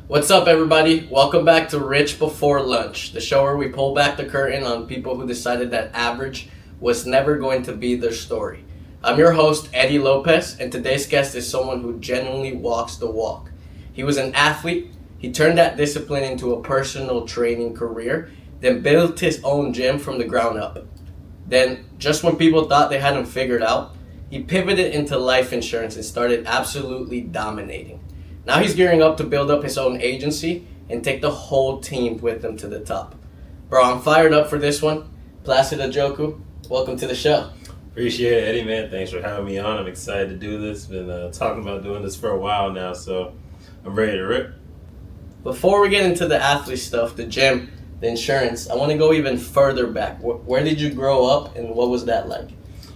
What's up, everybody? Welcome back to Rich Before Lunch, the show where we pull back the curtain on people who decided that average was never going to be their story. I'm your host, Eddy Lopez, and today's guest is someone who genuinely walks the walk. He was an athlete, he turned that discipline into a personal training career, then built his own gym from the ground up. Then, just when people thought they had him figured out, he pivoted into life insurance and started absolutely dominating. Now he's gearing up to build up his own agency and take the whole team with him to the top. Bro, I'm fired up for this one. Placid Ajoku, welcome to the show. Appreciate it, Eddie, man. Thanks for having me on. I'm excited to do this. Been talking about doing this for a while now, so I'm ready to rip. Before we get into the athlete stuff, the gym, the insurance, I want to go even further back. Where did you grow up and what was that like?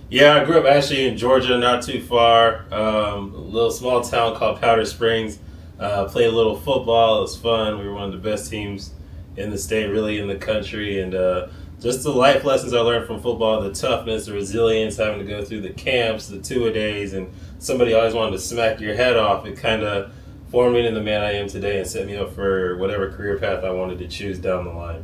Yeah, I grew up actually in Georgia, not too far. A little small town called Powder Springs. Played a little football. It was fun. We were one of the best teams in the state, really in the country. And just the life lessons I learned from football, the toughness, the resilience, having to go through the camps, the two-a-days, and somebody always wanted to smack your head off. It kind of formed me into the man I am today and set me up for whatever career path I wanted to choose down the line.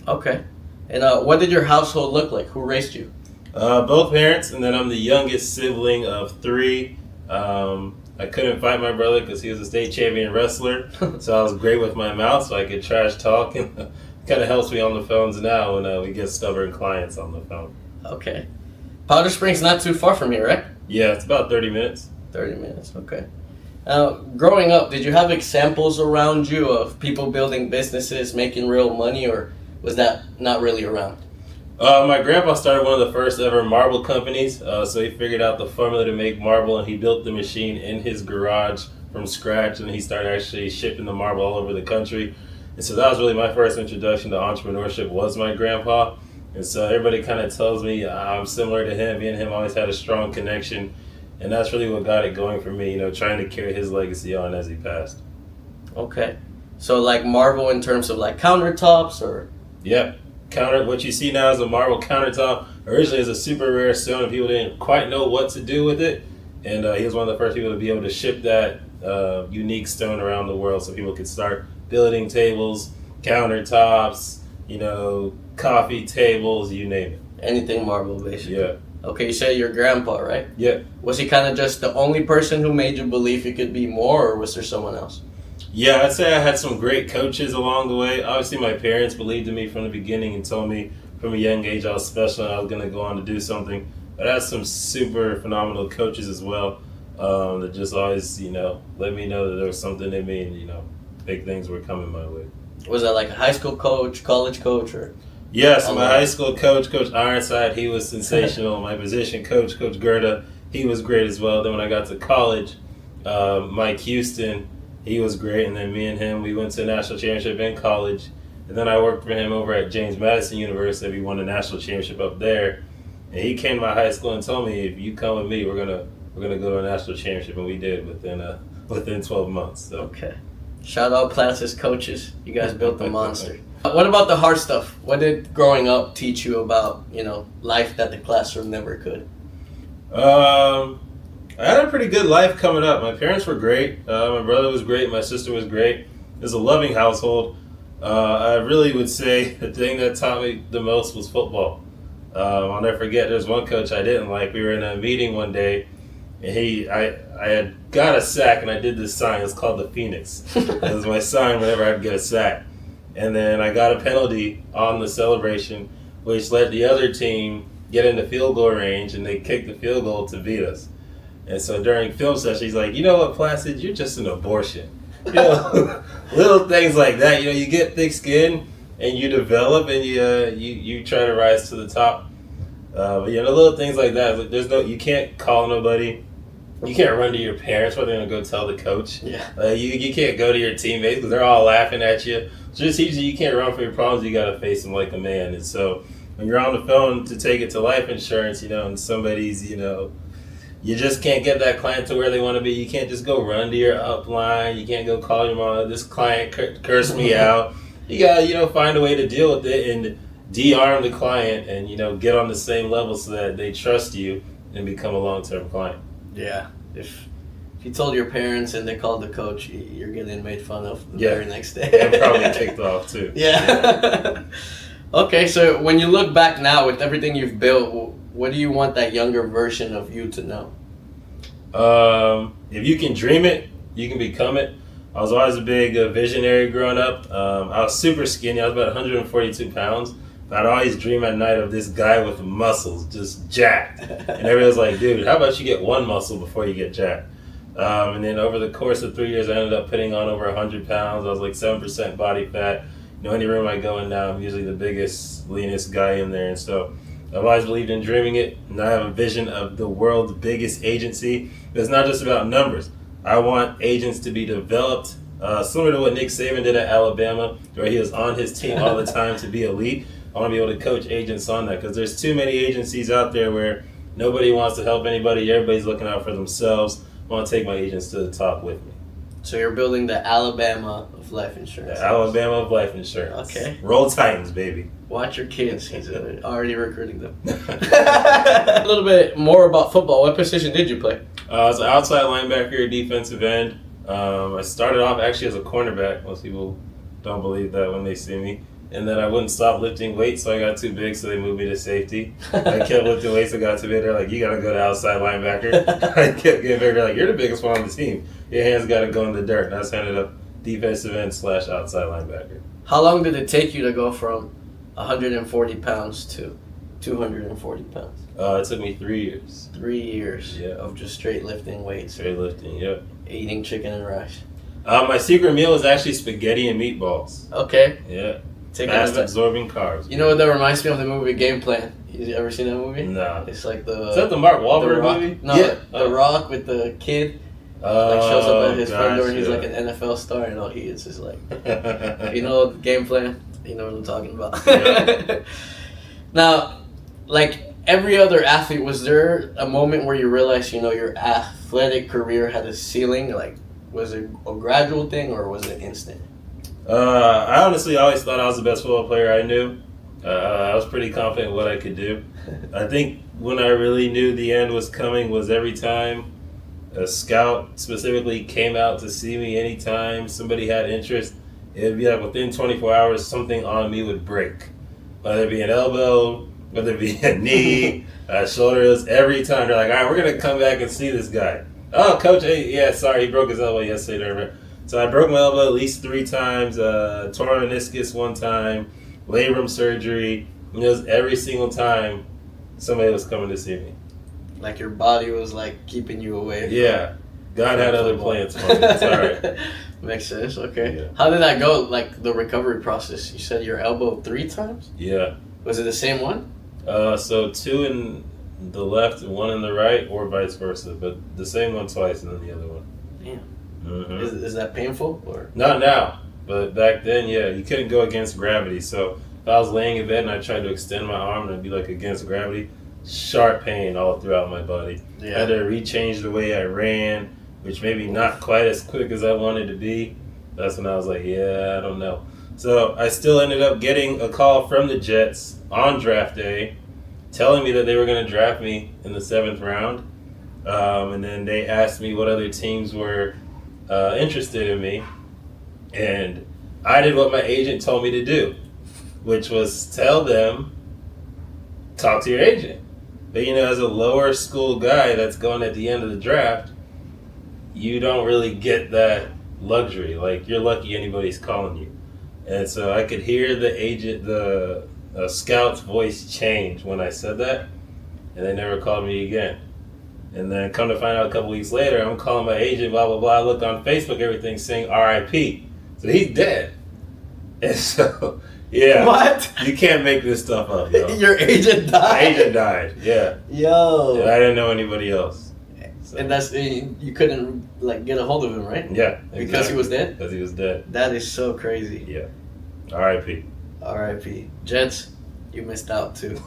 Okay. And what did your household look like? Who raised you? Both parents, and then I'm the youngest sibling of three. I couldn't fight my brother because he was a state champion wrestler, so I was great with my mouth, so I could trash talk, and kind of helps me on the phones now when we get stubborn clients on the phone. Okay. Powder Springs not too far from here, right? Yeah, it's about 30 minutes. 30 minutes, okay. Growing up, did you have examples around you of people building businesses, making real money, or was that not really around? My grandpa started one of the first ever marble companies, so he figured out the formula to make marble, and he built the machine in his garage from scratch, and he started actually shipping the marble all over the country. And so that was really my first introduction to entrepreneurship, was my grandpa. And so everybody kind of tells me I'm similar to him. Me and him always had a strong connection, and that's really what got it going for me, trying to carry his legacy on as he passed. Okay. So like marble in terms of like countertops or? Yep. What you see now is a marble countertop. Originally, it was a super rare stone, and people didn't quite know what to do with it. And he was one of the first people to be able to ship that unique stone around the world, so people could start building tables, countertops, coffee tables, you name it. Anything marble, basically. Yeah. Okay, you said your grandpa, right? Yeah. Was he kind of just the only person who made you believe you could be more, or was there someone else? Yeah, I'd say I had some great coaches along the way. Obviously, my parents believed in me from the beginning and told me from a young age I was special and I was going to go on to do something. But I had some super phenomenal coaches as well that just always, let me know that there was something in me and, big things were coming my way. Was that like a high school coach, college coach, or? Yes, my high school coach, Coach Ironside, he was sensational. My position coach, Coach Gerda, he was great as well. Then when I got to college, Mike Houston, he was great, and then me and him, we went to a national championship in college, and then I worked for him over at James Madison University. We won a national championship up there, and he came to my high school and told me, if you come with me, we're gonna go to a national championship, and we did within 12 months. So. Okay. Shout out Placid's coaches. You guys built the monster. What about the hard stuff? What did growing up teach you about, life that the classroom never could? I had a pretty good life coming up. My parents were great. My brother was great. My sister was great. It was a loving household. I really would say the thing that taught me the most was football. I'll never forget, there's one coach I didn't like. We were in a meeting one day, and I had got a sack, and I did this sign. It's called the Phoenix. It was my sign whenever I'd get a sack. And then I got a penalty on the celebration, which let the other team get into field goal range, and they kicked the field goal to beat us. And so during film session, he's like, you know what, Placid, you're just an abortion. Little things like that. You get thick skin and you develop and you try to rise to the top. But the little things like that. You can't call nobody. You can't run to your parents when they're gonna go tell the coach. Yeah. You can't go to your teammates because they're all laughing at you. So just teaches you can't run from your problems. You gotta face them like a man. And so when you're on the phone to take it to life insurance, and somebody's you just can't get that client to where they want to be. You can't just go run to your upline. You can't go call your mom. This client cursed me out. You gotta, find a way to deal with it and de-arm the client and, get on the same level so that they trust you and become a long-term client. Yeah. If you told your parents and they called the coach, you're getting made fun of the very next day. And probably kicked off too. Yeah. Okay, so when you look back now with everything you've built, what do you want that younger version of you to know? If you can dream it, you can become it. I was always a big visionary growing up. I was super skinny. I was about 142 pounds. But I'd always dream at night of this guy with muscles, just jacked. And everybody was like, dude, how about you get one muscle before you get jacked? And then over the course of 3 years, I ended up putting on over 100 pounds. I was like 7% body fat. You know, any room I go in now, I'm usually the biggest, leanest guy in there. And so I've always believed in dreaming it. And I have a vision of the world's biggest agency. But it's not just about numbers. I want agents to be developed, similar to what Nick Saban did at Alabama, where he was on his team all the time to be elite. I want to be able to coach agents on that because there's too many agencies out there where nobody wants to help anybody. Everybody's looking out for themselves. I want to take my agents to the top with me. So you're building the Alabama of life insurance. The Alabama of life insurance. Okay. Roll Titans, baby. Watch your kids. He's already recruiting them. A little bit more about football. What position did you play? I was an outside linebacker, defensive end. I started off actually as a cornerback. Most people don't believe that when they see me. And then I wouldn't stop lifting weights, so I got too big, so they moved me to safety. I kept lifting weights, I got too big. They're like, you got to go to outside linebacker. I kept getting bigger. They're like, you're the biggest one on the team. Your hands got to go in the dirt. And I just ended up defensive end / outside linebacker. How long did it take you to go from 140 pounds to 240 pounds? It took me 3 years. 3 years of just straight lifting weights. Straight lifting, yep. Eating chicken and rice. My secret meal is actually spaghetti and meatballs. Okay. Yeah. Fast absorbing carbs. You know what that reminds me of? The movie Game Plan. You ever seen that movie? No. It's like the... Is that the Mark Wahlberg movie? No, yeah. The Rock with the kid. Like shows up at his front door and he's like an NFL star and all he is like... You know Game Plan? You know what I'm talking about. Yeah. Now, like every other athlete, was there a moment where you realized, you know, your athletic career had a ceiling? Like, was it a gradual thing or was it instant? I honestly always thought I was the best football player I knew. I was pretty confident in what I could do. I think when I really knew the end was coming was every time a scout specifically came out to see me, anytime somebody had interest, it would be like within 24 hours something on me would break. Whether it be an elbow, whether it be a knee, shoulders, every time. They're like, all right, we're going to come back and see this guy. Oh, coach, hey, yeah, sorry, he broke his elbow yesterday. So I broke my elbow at least 3 times, tore meniscus 1 time, labrum surgery. And it was every single time somebody was coming to see me. Like your body was like keeping you away. Yeah. God had other plans for me. It's all right. Makes sense. Okay. Yeah. How did that go? Like the recovery process? You said your elbow 3 times? Yeah. Was it the same one? So 2 in the left and 1 in the right, or vice versa. But the same one twice and then the other one. Damn. Mm-hmm. Is that painful or? Not now, but back then, yeah, you couldn't go against gravity. So if I was laying in bed and I tried to extend my arm and it'd be like against gravity, sharp pain all throughout my body. Yeah. I had to rechange the way I ran, which maybe not quite as quick as I wanted to be. That's when I was like, yeah, I don't know. So I still ended up getting a call from the Jets on draft day telling me that they were going to draft me in the 7th round. And then they asked me what other teams were interested in me. And I did what my agent told me to do, which was tell them, talk to your agent. But, you know, as a lower school guy that's going at the end of the draft, you don't really get that luxury. Like, you're lucky anybody's calling you. And so I could hear the scout's voice change when I said that, and they never called me again. And then come to find out a couple weeks later, I'm calling my agent, blah, blah, blah. I look on Facebook, everything's saying RIP. So he's dead. And so, yeah. What? You can't make this stuff up, yo. Your agent died? My agent died, yeah. Yo. And I didn't know anybody else. So. And that's, you couldn't, like, get a hold of him, right? Yeah. Exactly. Because he was dead? Because he was dead. That is so crazy. Yeah. RIP. RIP. Jets, you missed out too.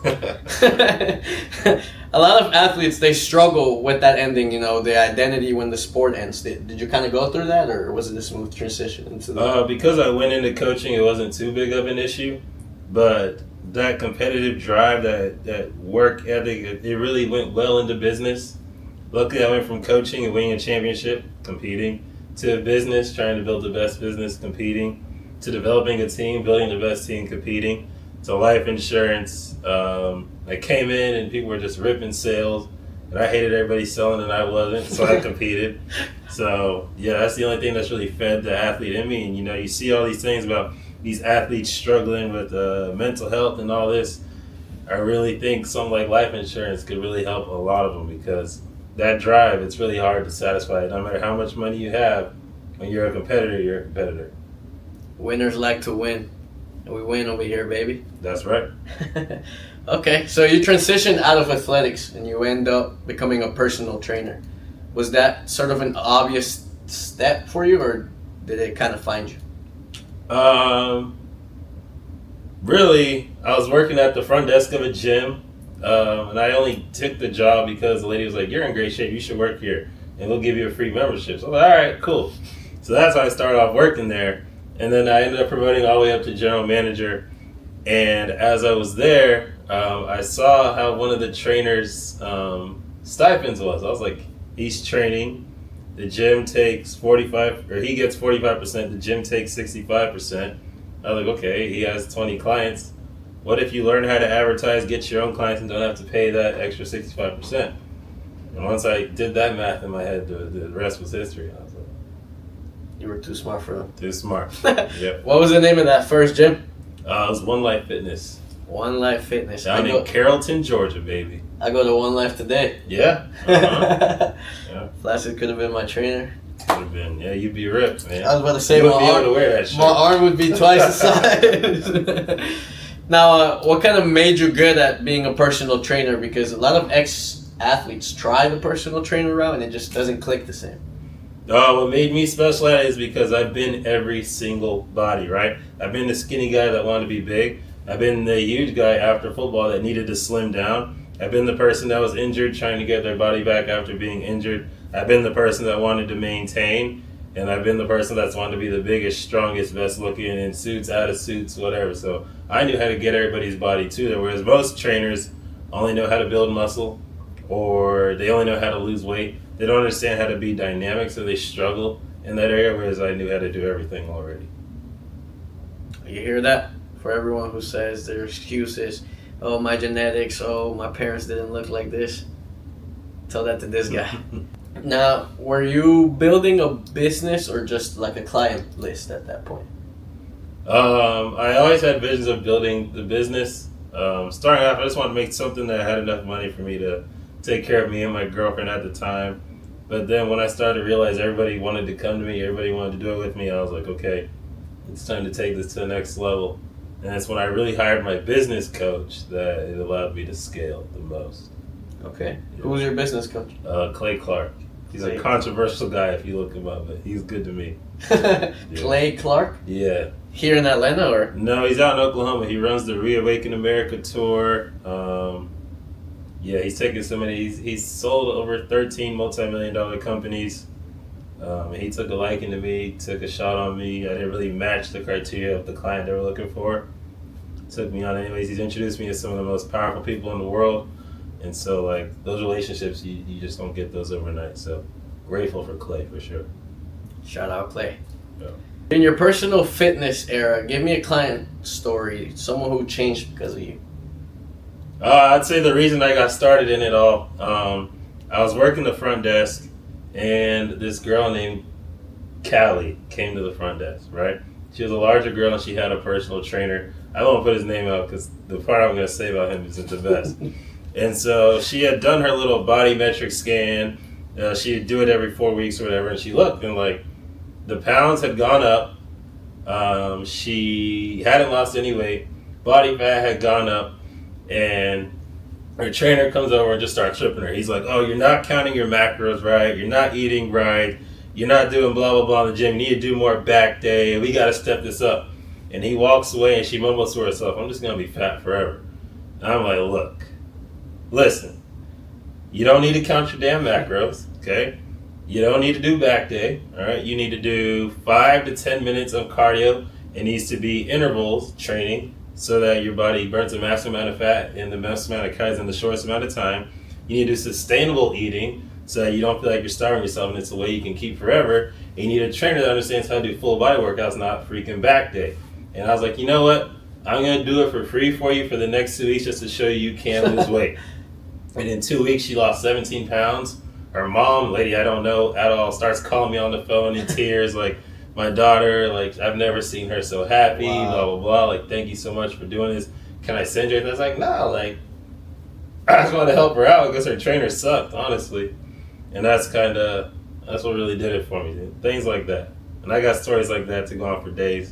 A lot of athletes, they struggle with that ending, you know, the identity when the sport ends. Did you kind of go through that, or was it a smooth transition into that? Because I went into coaching, it wasn't too big of an issue. But that competitive drive, that work ethic, it really went well into business. Luckily, I went from coaching and winning a championship, competing, to business, trying to build the best business, competing, to developing a team, building the best team, competing, to life insurance. I came in and people were just ripping sales, and I hated everybody selling and I wasn't, so I competed. So, yeah, that's the only thing that's really fed the athlete in me. And, you see all these things about these athletes struggling with mental health and all this. I really think something like life insurance could really help a lot of them, because that drive, it's really hard to satisfy it. No matter how much money you have, when you're a competitor, you're a competitor. Winners like to win. And we win over here, baby. That's right. Okay, so you transitioned out of athletics and you end up becoming a personal trainer. Was that sort of an obvious step for you, or did it kind of find you? Really, I was working at the front desk of a gym, and I only took the job because the lady was like, "You're in great shape, you should work here, and we'll give you a free membership." So I was like, all right, cool. So that's how I started off working there. And then I ended up promoting all the way up to general manager. And as I was there, I saw how one of the trainers' stipends was. I was like, he's training, the gym takes 45, or he gets 45%, the gym takes 65%. I was like, okay, he has 20 clients. What if you learn how to advertise, get your own clients, and don't have to pay that extra 65%? And once I did that math in my head, the rest was history. I was like, You were too smart for them. too smart. Yep. What was the name of that first gym? It was One Life Fitness. One Life Fitness. Down in Carrollton, Georgia, baby. I go to One Life today. Yeah. Uh-huh. Yeah. Placid could have been my trainer. Could have been. Yeah, you'd be ripped, man. I was about to say you my wouldn't be arm, able to wear that shirt. my arm would be twice the size. Now, what kind of made you good at being a personal trainer? Because a lot of ex-athletes try the personal trainer route and it just doesn't click the same. What made me special at it is because I've been every single body, right? I've been the skinny guy that wanted to be big. I've been the huge guy after football that needed to slim down. I've been the person that was injured trying to get their body back after being injured. I've been the person that wanted to maintain. And I've been the person that's wanted to be the biggest, strongest, best looking in suits, out of suits, whatever. So I knew how to get everybody's body to there, whereas most trainers only know how to build muscle, or they only know how to lose weight. They don't understand how to be dynamic, so they struggle in that area, whereas I knew how to do everything already. You hear that? For everyone who says their excuse is, oh, my genetics, oh, my parents didn't look like this. Tell that to this guy. Now, were you building a business or just like a client list at that point? I always had visions of building the business. Starting off, I just wanted to make something that had enough money for me to take care of me and my girlfriend at the time. But then when I started to realize everybody wanted to come to me, everybody wanted to do it with me, I was like, okay, it's time to take this to the next level. And that's when I really hired my business coach that it allowed me to scale the most. Okay. Yeah. Who was your business coach? Clay Clark. He's a controversial guy if you look him up, but he's good to me. Clay Clark? Yeah. Here in Atlanta, or? No, he's out in Oklahoma. He runs the Reawaken America tour. Yeah, he's taken so many. He's sold over 13 multi-million-dollar companies. He took a liking to me, took a shot on me. I didn't really match the criteria of the client they were looking for. Took me on anyways. He's introduced me to some of the most powerful people in the world. And so, like, those relationships, you just don't get those overnight. So, grateful for Clay, for sure. Shout out Clay. Yeah. In your personal fitness era, give me a client story, someone who changed because of you. I'd say the reason I got started in it all, I was working the front desk, and this girl named Callie came to the front desk, right? She was a larger girl, and she had a personal trainer. I won't put his name out because the part I'm going to say about him isn't the best. And so she had done her little body metric scan. She'd do it every 4 weeks or whatever, and she looked, and like the pounds had gone up. She hadn't lost any weight. Body fat had gone up, and her trainer comes over and just starts tripping her. He's like, "Oh, you're not counting your macros right. You're not eating right. You're not doing blah blah blah in the gym. You need to do more back day. We got to step this up." And he walks away, and she mumbles to herself, "I'm just gonna be fat forever." And I'm like, "Look. Listen, you don't need to count your damn macros, okay? You don't need to do back day, all right? You need to do 5 to 10 minutes of cardio. It needs to be intervals training so that your body burns the maximum amount of fat in the maximum amount of calories in the shortest amount of time. You need to do sustainable eating so that you don't feel like you're starving yourself, and it's a way you can keep forever. And you need a trainer that understands how to do full body workouts, not freaking back day. And I was like, you know what? I'm going to do it for free for you for the next 2 weeks just to show you can lose weight. And in 2 weeks, she lost 17 pounds. Her mom, lady I don't know at all, starts calling me on the phone in tears, like, my daughter, like, I've never seen her so happy, blah, blah, blah. Like, thank you so much for doing this. Can I send you? And I was like, no, like, I just wanted to help her out because her trainer sucked, honestly. And that's what really did it for me, dude. Things like that. And I got stories like that to go on for days.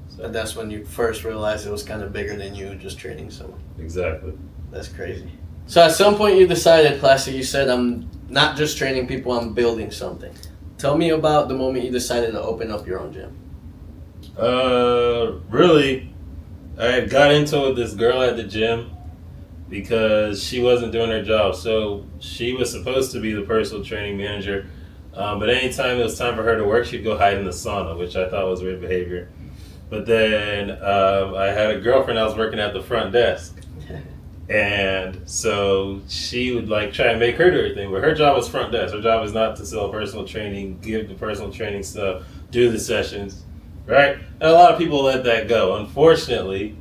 So. And that's when you first realized it was kind of bigger than you just training someone. Exactly. That's crazy. So at some point you decided, Placid, you said, I'm not just training people, I'm building something. Tell me about the moment you decided to open up your own gym. Really, I got into it with this girl at the gym because she wasn't doing her job. So she was supposed to be the personal training manager, but anytime it was time for her to work, she'd go hide in the sauna, which I thought was weird behavior. But then I had a girlfriend that was working at the front desk. And so she would like try and make her do everything, but her job was front desk. Her job is not to sell personal training, give the personal training stuff, do the sessions, right? And a lot of people let that go. Unfortunately,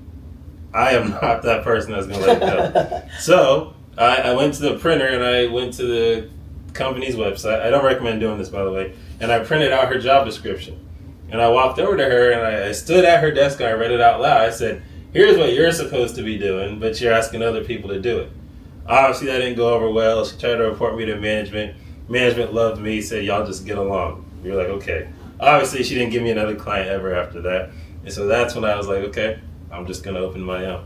I am not that person that's going to let it go. So I went to the printer and I went to the company's website. I don't recommend doing this, by the way. And I printed out her job description. And I walked over to her and I stood at her desk and I read it out loud. I said, here's what you're supposed to be doing, but you're asking other people to do it. Obviously, that didn't go over well. She tried to report me to management. Management loved me, said, y'all just get along. We were like, okay. Obviously, she didn't give me another client ever after that. And so that's when I was like, okay, I'm just going to open my own.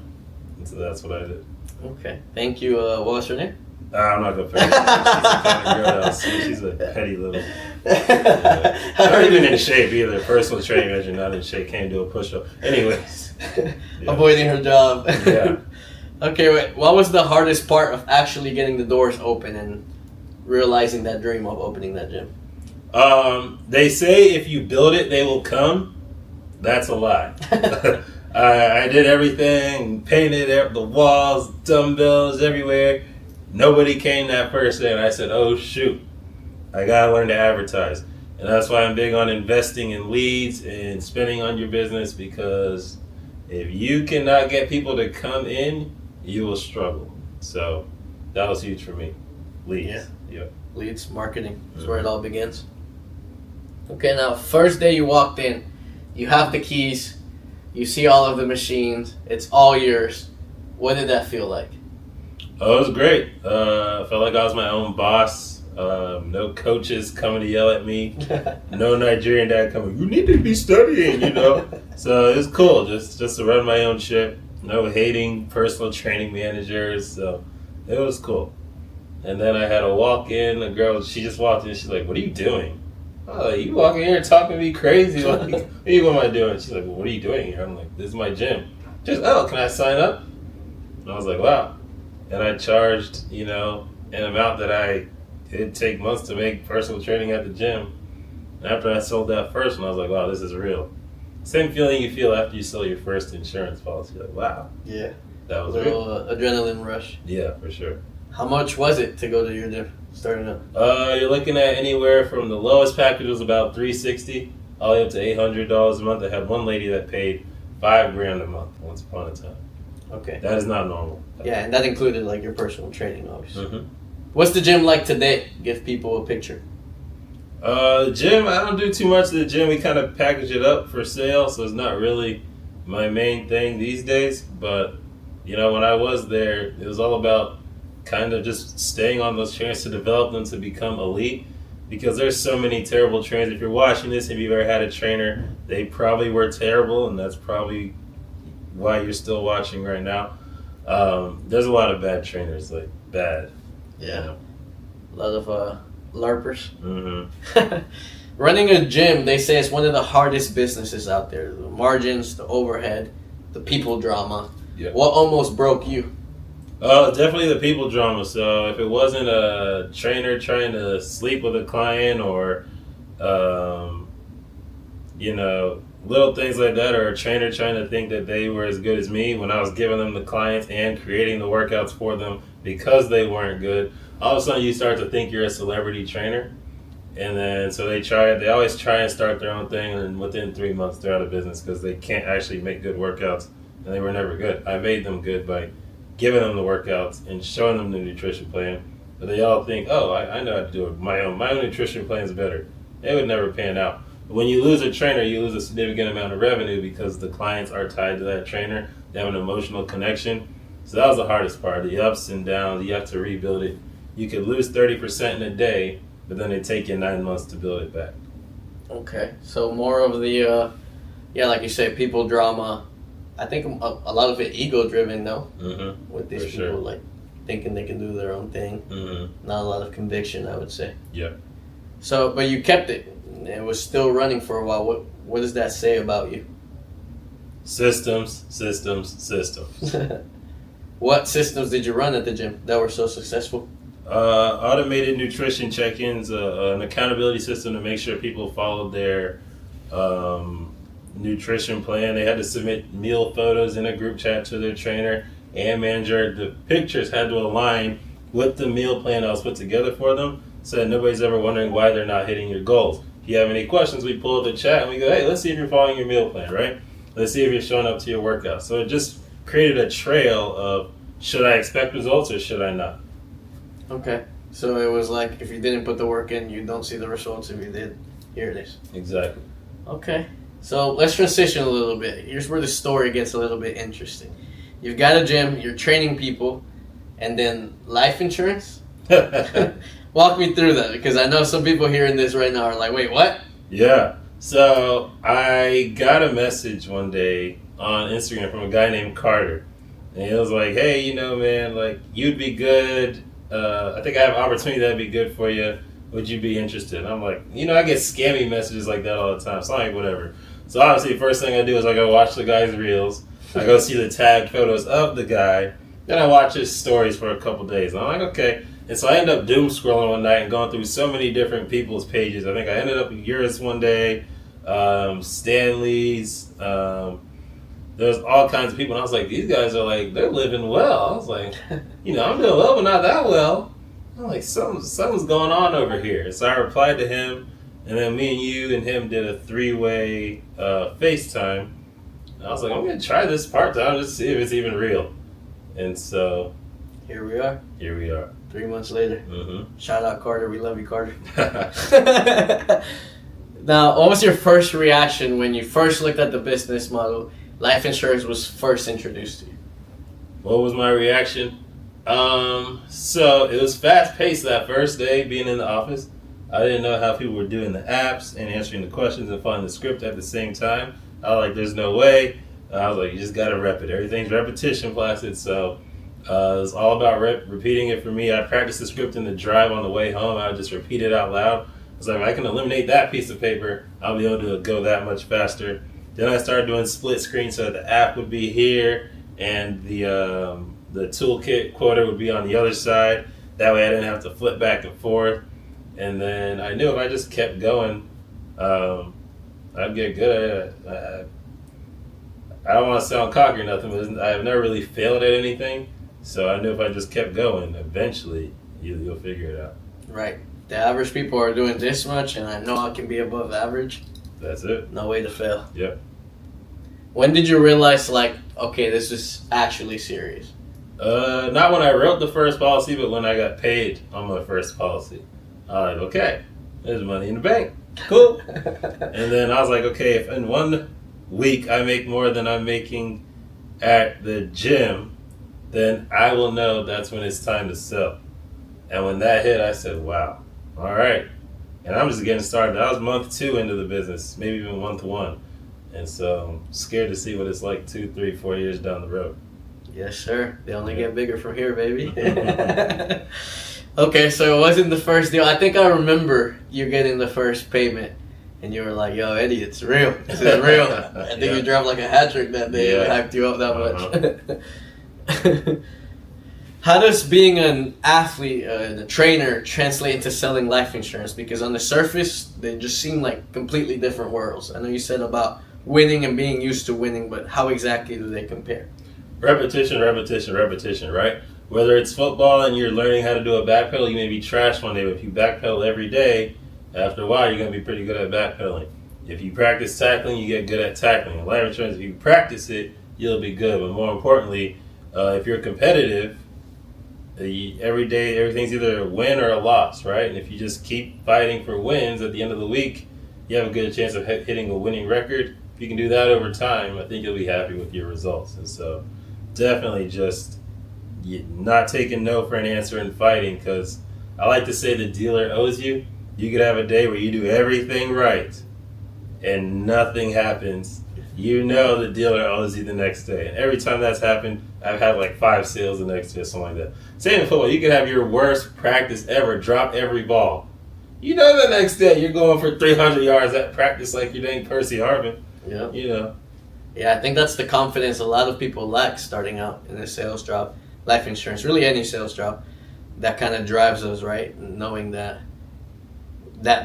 And so that's what I did. Okay. Thank you. What was her name? I'm not going to finish. She's the kind of girl that I'll see. She's a petty little... Yeah. Not even in shape either. Personal training manager, not in shape. Can't do a push-up. Anyways. Yeah. Avoiding her job. Yeah. Okay, wait. What was the hardest part of actually getting the doors open and realizing that dream of opening that gym? They say if you build it, they will come. That's a lie. I did everything, painted the walls, dumbbells everywhere. Nobody came that first day, and I said, oh, shoot. I got to learn to advertise. And that's why I'm big on investing in leads and spending on your business, because if you cannot get people to come in, you will struggle. So that was huge for me. Leads. Yeah. Leads, marketing is where it all begins. Okay, now first day you walked in, you have the keys, you see all of the machines, it's all yours. What did that feel like? Oh, it was great. I felt like I was my own boss. No coaches coming to yell at me. No Nigerian dad coming, you need to be studying, you know. So it was cool just to run my own ship. No hating personal training managers. So it was cool. And then I had a walk in. A girl, she just walked in. She's like, what are you doing? Oh, you walking here talking to me crazy. Like, what am I doing? She's like, well, what are you doing here? I'm like, this is my gym. Just, oh, can I sign up? And I was like, wow. And I charged, an amount that it'd take months to make personal training at the gym. And after I sold that first one, I was like, wow, this is real. Same feeling you feel after you sell your first insurance policy. You're like, wow. Yeah. That was a little adrenaline rush. Yeah, for sure. How much was it to go to your gym starting up? You're looking at anywhere from the lowest package was about $360 all the way up to $800 a month. I had one lady that paid $5,000 a month once upon a time. Okay. That is not normal. Yeah, and that included like your personal training, obviously. Mm-hmm. What's the gym like today? Give people a picture. Gym, I don't do too much of the gym. We kind of package it up for sale, so it's not really my main thing these days. But, when I was there, it was all about kind of just staying on those trainers to develop them to become elite, because there's so many terrible trainers. If you're watching this, if you've ever had a trainer, they probably were terrible, and that's probably why you're still watching right now. There's a lot of bad trainers, like bad. Yeah. A lot of LARPers. Mm-hmm. Running a gym, they say, it's one of the hardest businesses out there. The margins, the overhead, the people drama. Yeah. What almost broke you? Definitely the people drama. So if it wasn't a trainer trying to sleep with a client or, little things like that, or a trainer trying to think that they were as good as me when I was giving them the clients and creating the workouts for them because they weren't good, all of a sudden you start to think you're a celebrity trainer. And then, so they always try and start their own thing, and within 3 months they're out of business because they can't actually make good workouts, and they were never good. I made them good by giving them the workouts and showing them the nutrition plan, but they all think, oh, I know how to do it. My own nutrition plan is better. It would never pan out. But when you lose a trainer, you lose a significant amount of revenue because the clients are tied to that trainer. They have an emotional connection. So that was the hardest part, the ups and downs. You have to rebuild it. You could lose 30% in a day, but then it take you 9 months to build it back. Okay, so more of the, like you say, people drama. I think a lot of it ego-driven, though, with these people, like, thinking they can do their own thing. Not a lot of conviction, I would say. Yeah. So, but you kept it. It was still running for a while. What does that say about you? Systems. What systems did you run at the gym that were so successful? Automated nutrition check-ins, an accountability system to make sure people followed their nutrition plan. They had to submit meal photos in a group chat to their trainer and manager. The pictures had to align with the meal plan that was put together for them, so that nobody's ever wondering why they're not hitting your goals. If you have any questions, we pull up the chat and we go, hey, let's see if you're following your meal plan, right? Let's see if you're showing up to your workout. So it just created a trail of, should I expect results or should I not? Okay, so it was like, if you didn't put the work in, you don't see the results. If you did, here it is. Exactly. Okay, so let's transition a little bit. Here's where the story gets a little bit interesting. You've got a gym, you're training people, and then life insurance? Walk me through that, because I know some people hearing this right now are like, wait, what? Yeah, so I got a message one day on Instagram from a guy named Carter, and he was like, hey, you know, man, like, you'd be good. I think I have an opportunity that'd be good for you. Would you be interested? And I'm like, you know, I get scammy messages like that all the time. So I'm like, whatever. So obviously, first thing I do is I go watch the guy's reels. I go see the tagged photos of the guy. Then I watch his stories for a couple days. And I'm like, okay. And so I end up doom scrolling one night and going through so many different people's pages. I think I ended up with yours one day, Stanley's. There's all kinds of people, and I was like, these guys are like, they're living well. I was like, you know, I'm doing well, but not that well. I'm like, something's going on over here. So I replied to him, and then me and you and him did a 3-way FaceTime. And I was like, I'm going to try this part-time just to see if it's even real. And so Here we are. 3 months later. Shout out Carter. We love you, Carter. Now, what was your first reaction when you first looked at the business model? Life insurance was first introduced to you. What was my reaction? So it was fast-paced that first day being in the office. I didn't know how people were doing the apps and answering the questions and following the script at the same time. I was like, there's no way. I was like, you just got to rep it. Everything's repetition, Placid. So it was all about repeating it for me. I practiced the script in the drive on the way home. I would just repeat it out loud. I was like, if I can eliminate that piece of paper, I'll be able to go that much faster. Then I started doing split screen so that the app would be here and the toolkit quota would be on the other side. That way I didn't have to flip back and forth. And then I knew if I just kept going, I'd get good at it. I don't want to sound cocky or nothing, but I've never really failed at anything. So I knew if I just kept going, eventually you'll figure it out. Right. The average people are doing this much, and I know I can be above average. That's it. No way to fail. Yep. When did you realize, like, okay, this is actually serious? Not when I wrote the first policy, but when I got paid on my first policy. I was like, okay, there's money in the bank. Cool. And then I was like, okay, if in 1 week I make more than I'm making at the gym, then I will know that's when it's time to sell. And when that hit, I said, wow, all right. And I'm just getting started. I was month 2 into the business, maybe even month 1. And so I'm scared to see what it's like 2, 3, 4 years down the road. Yes, sir. They only get bigger from here, baby. Okay, so it wasn't the first deal. I think I remember you getting the first payment, and you were like, yo, Eddy, it's real. This is real. I think you dropped like a hat trick that day. Yeah. It hyped you up that much. How does being an athlete and a trainer translate into selling life insurance? Because on the surface, they just seem like completely different worlds. I know you said about winning and being used to winning, but how exactly do they compare? Repetition, right? Whether it's football and you're learning how to do a backpedal, you may be trash one day, but if you backpedal every day, after a while, you're going to be pretty good at backpedaling. If you practice tackling, you get good at tackling. In life insurance, if you practice it, you'll be good. But more importantly, if you're competitive, every day, everything's either a win or a loss, right? And if you just keep fighting for wins at the end of the week, you have a good chance of hitting a winning record. If you can do that over time, I think you'll be happy with your results. And so definitely just not taking no for an answer and fighting, because I like to say the dealer owes you. You could have a day where you do everything right and nothing happens. You know the dealer owes you the next day. And every time that's happened, I've had like 5 sales the next day or something like that. Same in football. You could have your worst practice ever, drop every ball. You know the next day you're going for 300 yards at practice like you're doing Percy Harvin. Yeah. You know. Yeah, I think that's the confidence a lot of people lack starting out in a sales job, life insurance, really any sales job. That kind of drives us, right? Knowing that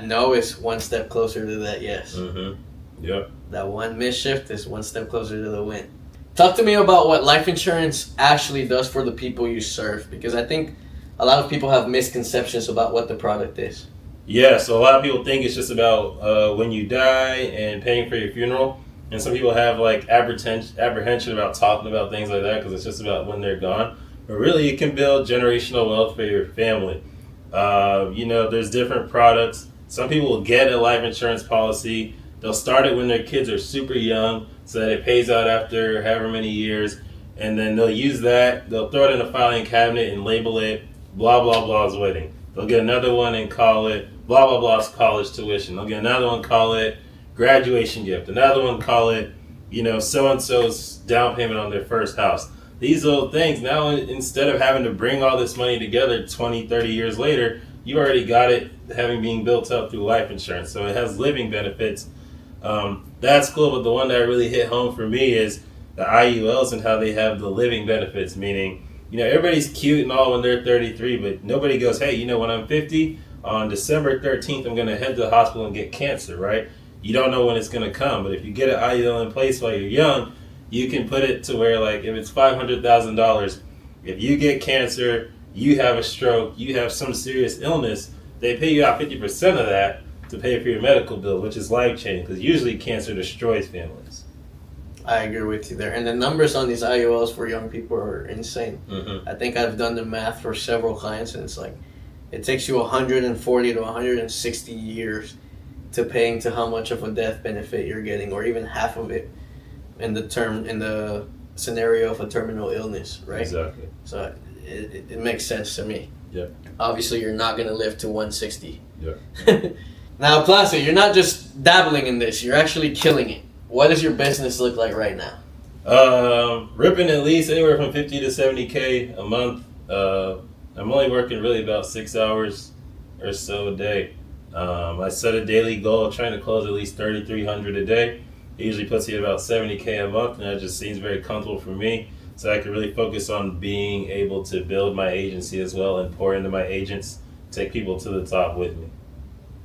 no is one step closer to that yes. Mm-hmm. Yep. That one missed shift is one step closer to the win. Talk to me about what life insurance actually does for the people you serve, because I think a lot of people have misconceptions about what the product is. Yeah, so a lot of people think it's just about when you die and paying for your funeral. And some people have like apprehension about talking about things like that because it's just about when they're gone. But really, it can build generational wealth for your family. There's different products. Some people will get a life insurance policy. They'll start it when their kids are super young so that it pays out after however many years. And then they'll use that. They'll throw it in a filing cabinet and label it blah, blah, blah's wedding. They'll get another one and call it blah, blah, blah's college tuition. They'll get another one, call it graduation gift. Another one, call it, so-and-so's down payment on their first house. These little things, now instead of having to bring all this money together 20, 30 years later, you already got it being built up through life insurance. So it has living benefits. That's cool, but the one that really hit home for me is the IULs and how they have the living benefits, meaning, everybody's cute and all when they're 33, but nobody goes, hey, when I'm 50, on December 13th, I'm going to head to the hospital and get cancer, right? You don't know when it's going to come, but if you get an IUL in place while you're young, you can put it to where, like, if it's $500,000, if you get cancer, you have a stroke, you have some serious illness, they pay you out 50% of that to pay for your medical bill, which is life-changing, because usually cancer destroys families. I agree with you there. And the numbers on these IULs for young people are insane. Mm-hmm. I think I've done the math for several clients, and it's like, it takes you 140 to 160 years to paying to how much of a death benefit you're getting, or even half of it in the scenario of a terminal illness, right? Exactly. So it makes sense to me. Yeah. Obviously, you're not going to live to 160. Yeah. Now, Placid, you're not just dabbling in this, you're actually killing it. What does your business look like right now? Ripping at least anywhere from 50 to 70K a month. I'm only working really about 6 hours or so a day. I set a daily goal of trying to close at least 3,300 a day. It usually puts you at about 70K a month, and that just seems very comfortable for me. So I can really focus on being able to build my agency as well and pour into my agents, take people to the top with me.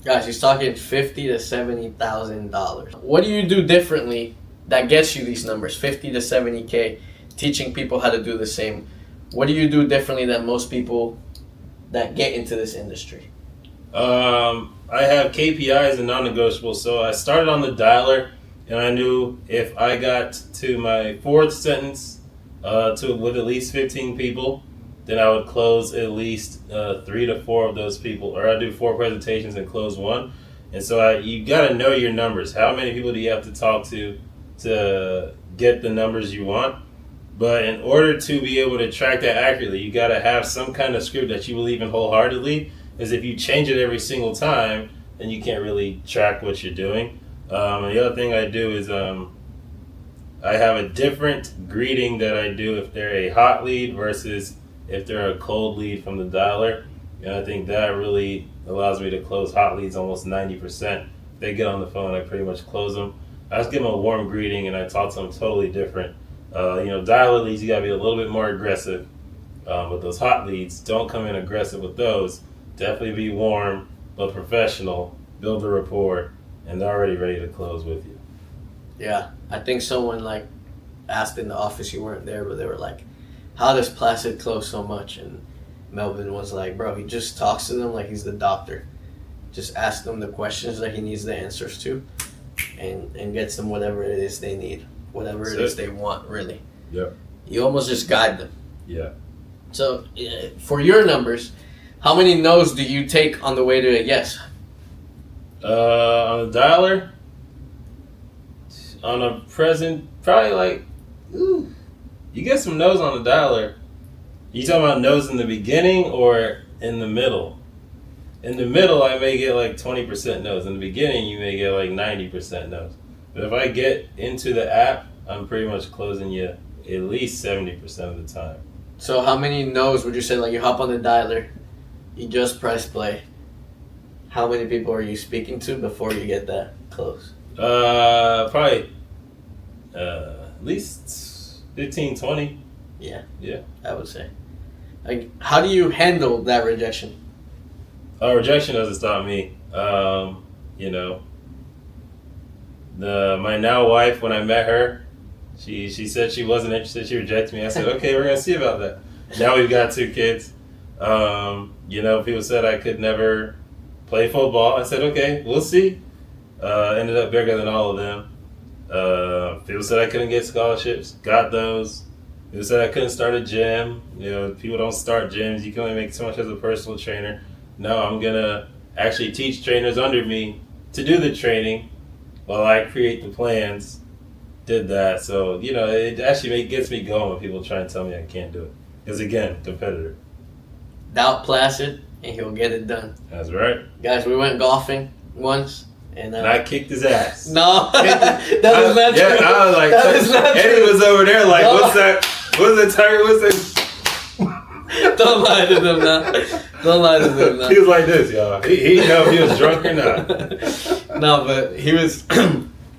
Guys, he's talking $50,000 to $70,000. What do you do differently that gets you these numbers, 50 to 70K, teaching people how to do the same? What do you do differently than most people that get into this industry? I have KPIs and non-negotiables. So I started on the dialer, and I knew if I got to my 4th sentence with at least 15 people, then I would close at least 3 to 4 of those people, or I'd do 4 presentations and close 1. And so you got to know your numbers. How many people do you have to talk to get the numbers you want? But in order to be able to track that accurately, you got to have some kind of script that you believe in wholeheartedly. Because if you change it every single time, then you can't really track what you're doing. And the other thing I do is I have a different greeting that I do if they're a hot lead versus if they're a cold lead from the dialer. And I think that really allows me to close hot leads almost 90%. If they get on the phone, I pretty much close them. I just give them a warm greeting and I talk to them totally different. Dialer leads, you got to be a little bit more aggressive. With those hot leads, don't come in aggressive with those. Definitely be warm, but professional, build a rapport, and they're already ready to close with you. Yeah, I think someone asked in the office, you weren't there, but they were like, how does Placid close so much? And Melvin was like, bro, he just talks to them like he's the doctor. Just asks them the questions that he needs the answers to, and gets them whatever it is they need, whatever it is they want, really. Yeah. You almost just guide them. Yeah. So, for your numbers, how many no's do you take on the way to a yes? On the dialer, on a present, probably like, you get some no's on the dialer. You talking about no's in the beginning or in the middle? In the middle, I may get like 20% no's. In the beginning, you may get like 90% no's. But if I get into the app, I'm pretty much closing you at least 70% of the time. So how many no's would you say? Like you hop on the dialer, you just press play. How many people are you speaking to before you get that close? Probably at least 15, 20. Yeah. Yeah. I would say. Like, how do you handle that rejection? Rejection doesn't stop me. You know, my now wife, when I met her, she said she wasn't interested. She rejected me. I said, okay, we're gonna see about that. Now we've got 2 kids. You know, people said I could never play football. I said, okay, we'll see. Ended up bigger than all of them. People said I couldn't get scholarships. Got those. People said I couldn't start a gym. You know, people don't start gyms. You can only make so much as a personal trainer. No, I'm going to actually teach trainers under me to do the training while I create the plans. Did that. So, you know, it actually gets me going when people try and tell me I can't do it. Because, again, competitor. Doubt Placid, and he'll get it done. That's right. Guys, we went golfing once. And I kicked his ass. No, that is not true. Yeah, I was like, that is not Eddy true. was over there like, No. what's that? What's the target? What's that? Don't lie to them now. Don't lie to them now. He was like this, y'all. He didn't know if he was drunk or not. No, but he was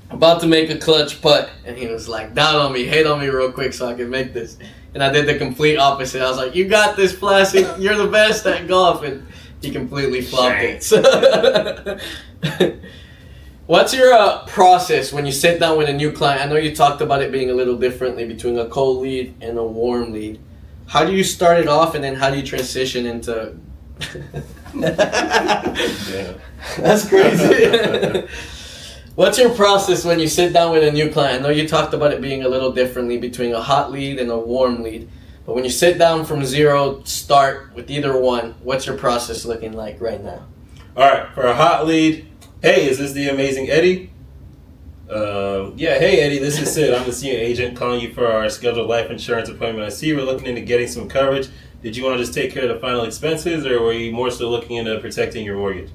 about to make a clutch putt, and he was like, down on me, hate on me real quick so I can make this. And I did the complete opposite. I was like, you got this, Placid. You're the best at golf. And he completely flopped it. What's your process when you sit down with a new client? I know you talked about it being a little differently between a cold lead and a warm lead. How do you start it off, and then how do you transition into... That's crazy. What's your process when you sit down with a new client? I know you talked about it being a little differently between a hot lead and a warm lead. But when you sit down from zero, start with either one, what's your process looking like right now? All right, for a hot lead, hey, is this the amazing Eddy? Yeah, hey Eddy, this is Sid. I'm the senior agent calling you for our scheduled life insurance appointment. I see you were looking into getting some coverage. Did you want to just take care of the final expenses, or were you more so looking into protecting your mortgage?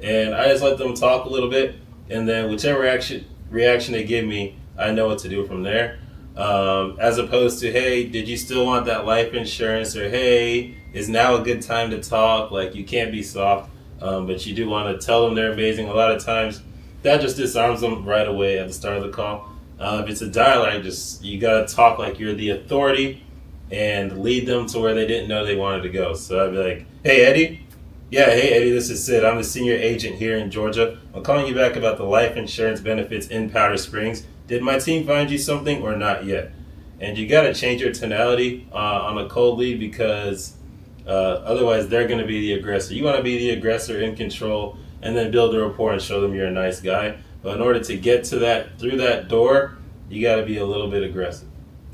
And I just let them talk a little bit, and then whichever reaction they give me, I know what to do from there. As opposed to, hey, did you still want that life insurance? Or, hey, is now a good time to talk? Like, you can't be soft, but you do want to tell them they're amazing. A lot of times, that just disarms them right away at the start of the call. If it's a dialogue, you got to talk like you're the authority and lead them to where they didn't know they wanted to go. So I'd be like, hey, Eddy. Yeah, hey, Eddy, this is Sid. I'm the senior agent here in Georgia. I'm calling you back about the life insurance benefits in Powder Springs. Did my team find you something or not yet? And you got to change your tonality on a cold lead, because otherwise they're going to be the aggressor. You want to be the aggressor, in control, and then build a rapport and show them you're a nice guy. But in order to get to that, through that door, you got to be a little bit aggressive.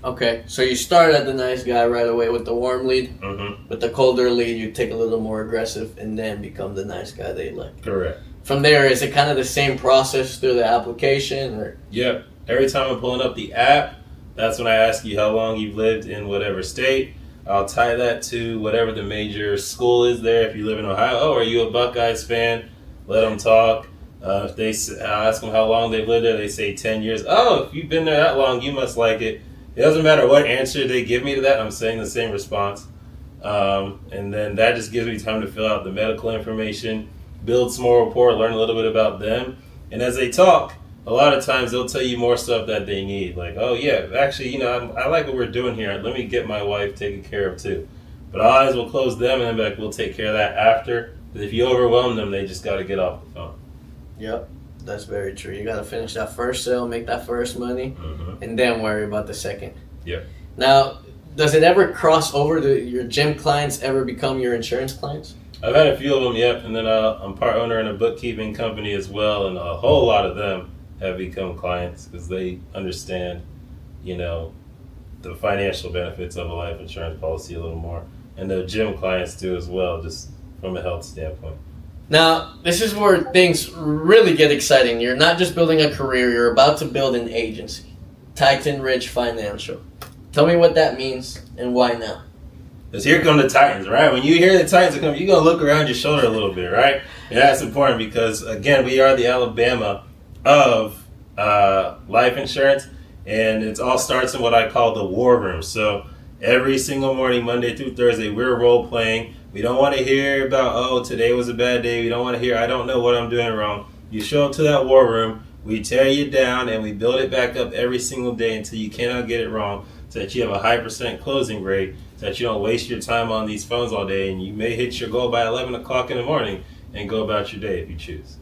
Okay, so you start at the nice guy right away with the warm lead. Mm-hmm. With the colder lead, you take a little more aggressive and then become the nice guy they like. Correct. From there, is it kind of the same process through the application? Or? Yep. Every time I'm pulling up the app, that's when I ask you how long you've lived in whatever state. I'll tie that to whatever the major school is there. If you live in Ohio, oh, are you a Buckeyes fan? Let them talk. If I'll ask them how long they've lived there, they say 10 years. Oh, if you've been there that long, you must like it. It doesn't matter what answer they give me to that, I'm saying the same response. And then that just gives me time to fill out the medical information, build some more rapport, learn a little bit about them. And as they talk, a lot of times they'll tell you more stuff that they need. Like, oh yeah, actually, I like what we're doing here. Let me get my wife taken care of too. But our eyes will close them, and then be like, we'll take care of that after. Because if you overwhelm them, they just got to get off the phone. Yep, that's very true. You got to finish that first sale, make that first money, and then worry about the second. Yep. Now, does it ever cross over? Do your gym clients ever become your insurance clients? I've had a few of them, yep, and then I'm part owner in a bookkeeping company as well, and a whole lot of them have become clients because they understand, you know, the financial benefits of a life insurance policy a little more. And the gym clients do as well, just from a health standpoint. Now, this is where things really get exciting. You're not just building a career, you're about to build an agency. Titan Ridge Financial. Tell me what that means and why now. Because here come the Titans, right? When you hear the Titans come, you're going to look around your shoulder a little bit, right? And that's important because, again, we are the Alabama of life insurance, and it all starts in what I call the war room. So every single morning, Monday through Thursday, we're role-playing. We don't want to hear about, oh, today was a bad day. We don't want to hear, I don't know what I'm doing wrong. You show up to that war room, we tear you down, and we build it back up every single day until you cannot get it wrong, so that you have a high % closing rate, so that you don't waste your time on these phones all day, and you may hit your goal by 11 o'clock in the morning and go about your day if you choose.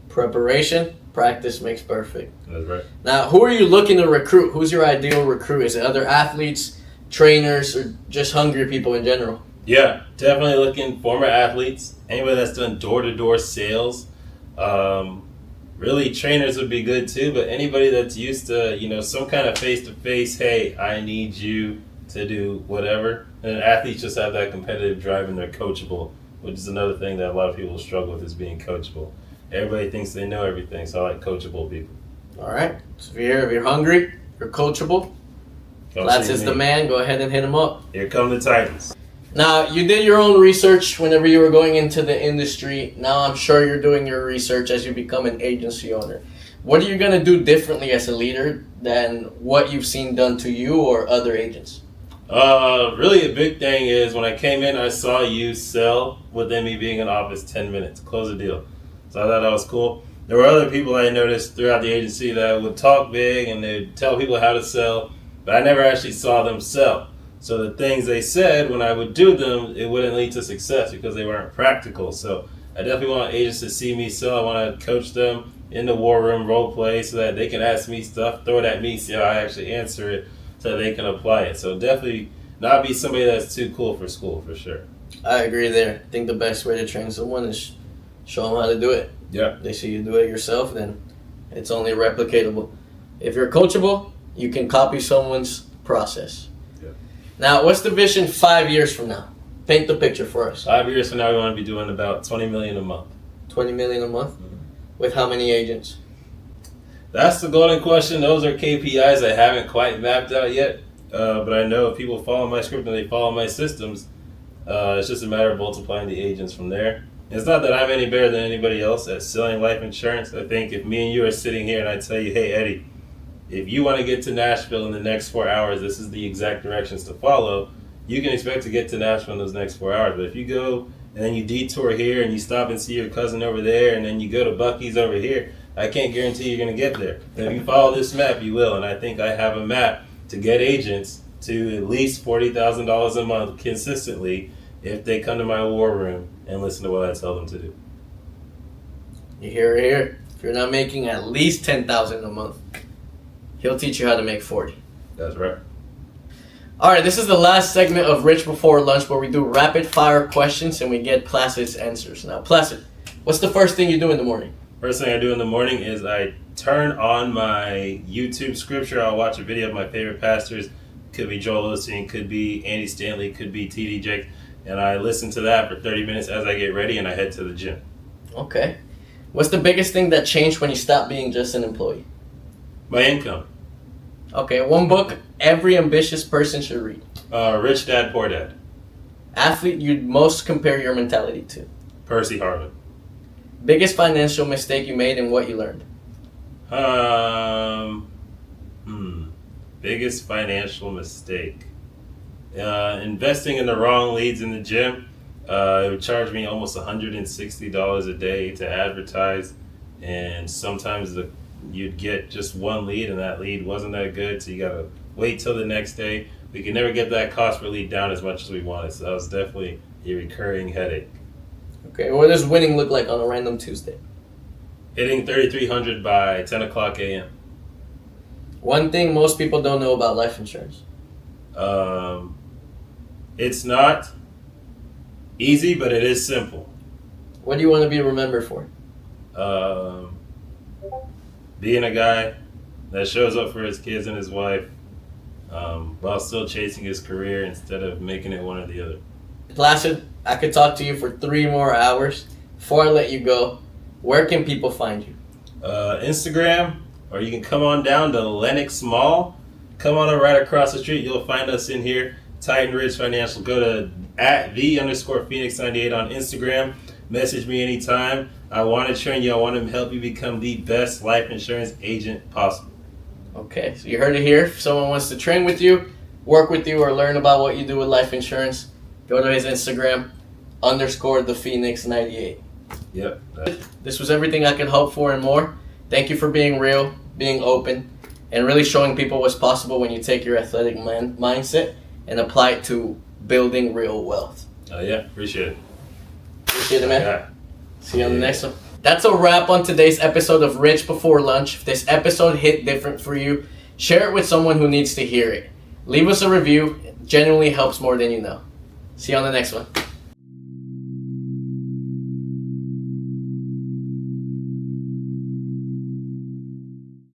Preparation, practice makes perfect. That's right. Now, who are you looking to recruit? Who's your ideal recruit? Is it other athletes, trainers, or just hungry people in general? Yeah, definitely looking former athletes, anybody that's done door-to-door sales. Really, trainers would be good too, but anybody that's used to, you know, some kind of face-to-face, hey, I need you to do whatever. And athletes just have that competitive drive and they're coachable, which is another thing that a lot of people struggle with, is being coachable. Everybody thinks they know everything, so I like coachable people. All right. So if you're hungry, you're coachable. Placid the man. Go ahead and hit him up. Here come the Titans. Now, you did your own research whenever you were going into the industry. Now I'm sure you're doing your research as you become an agency owner. What are you going to do differently as a leader than what you've seen done to you or other agents? Really a big thing is when I came in, I saw you sell within me being in office 10 minutes, close a deal. So I thought that was cool. There were other people I noticed throughout the agency that would talk big and they'd tell people how to sell, but I never actually saw them sell. So the things they said, when I would do them, it wouldn't lead to success because they weren't practical. So I definitely want agents to see me sell. I want to coach them in the war room role play so that they can ask me stuff, throw it at me, see how I actually answer it so that they can apply it. So definitely not be somebody that's too cool for school, for sure. I agree there. I think the best way to train someone is show them how to do it. Yeah. They see you do it yourself, then it's only replicatable. If you're coachable, you can copy someone's process. Now, what's the vision 5 years from now? Paint the picture for us. 5 years from now, we want to be doing about $20 million a month. $20 million a month? Mm-hmm. With how many agents? That's the golden question. Those are KPIs I haven't quite mapped out yet. But I know if people follow my script and they follow my systems, it's just a matter of multiplying the agents from there. It's not that I'm any better than anybody else at selling life insurance. I think if me and you are sitting here and I tell you, hey, Eddie, if you want to get to Nashville in the next 4 hours, this is the exact directions to follow, you can expect to get to Nashville in those next 4 hours. But if you go and then you detour here and you stop and see your cousin over there and then you go to Buc-ee's over here, I can't guarantee you're going to get there. And if you follow this map, you will. And I think I have a map to get agents to at least $40,000 a month consistently if they come to my war room and listen to what I tell them to do. You hear it here. If you're not making at least $10,000 a month, he'll teach you how to make 40. That's right. All right, this is the last segment of Rich Before Lunch where we do rapid fire questions and we get Placid's answers. Now, Placid, what's the first thing you do in the morning? First thing I do in the morning is I turn on my YouTube scripture. I'll watch a video of my favorite pastors. Could be Joel Osteen, could be Andy Stanley, could be T.D. Jakes. And I listen to that for 30 minutes as I get ready and I head to the gym. Okay. What's the biggest thing that changed when you stopped being just an employee? My income. Okay, one book every ambitious person should read. Rich Dad, Poor Dad. Athlete you'd most compare your mentality to. Percy Harvin. Biggest financial mistake you made and what you learned. Biggest financial mistake. Investing in the wrong leads in the gym. It would charge me almost $160 a day to advertise, and sometimes you'd get just one lead and that lead wasn't that good, so you gotta wait till the next day. We could never get that cost per lead down as much as we wanted, so that was definitely a recurring headache. Okay, what does winning look like on a random Tuesday? Hitting 3,300 by 10 o'clock a.m. One thing most people don't know about life insurance. It's not easy, but it is simple. What do you want to be remembered for? Being a guy that shows up for his kids and his wife while still chasing his career instead of making it one or the other. Placid, I could talk to you for 3 more hours. Before I let you go, where can people find you? Instagram, or you can come on down to Lenox Mall. Come on right across the street. You'll find us in here, Titan Ridge Financial. Go to @the_Phoenix98 on Instagram. Message me anytime. I want to train you. I want to help you become the best life insurance agent possible. Okay, so you heard it here. If someone wants to train with you, work with you, or learn about what you do with life insurance, go to his Instagram, _thephoenix98. Yep. This was everything I could hope for and more. Thank you for being real, being open, and really showing people what's possible when you take your athletic mindset and apply it to building real wealth. Yeah, appreciate it. Appreciate it, man. Yeah. See you on the next one. That's a wrap on today's episode of Rich Before Lunch. If this episode hit different for you, share it with someone who needs to hear it. Leave us a review. It genuinely helps more than you know. See you on the next one.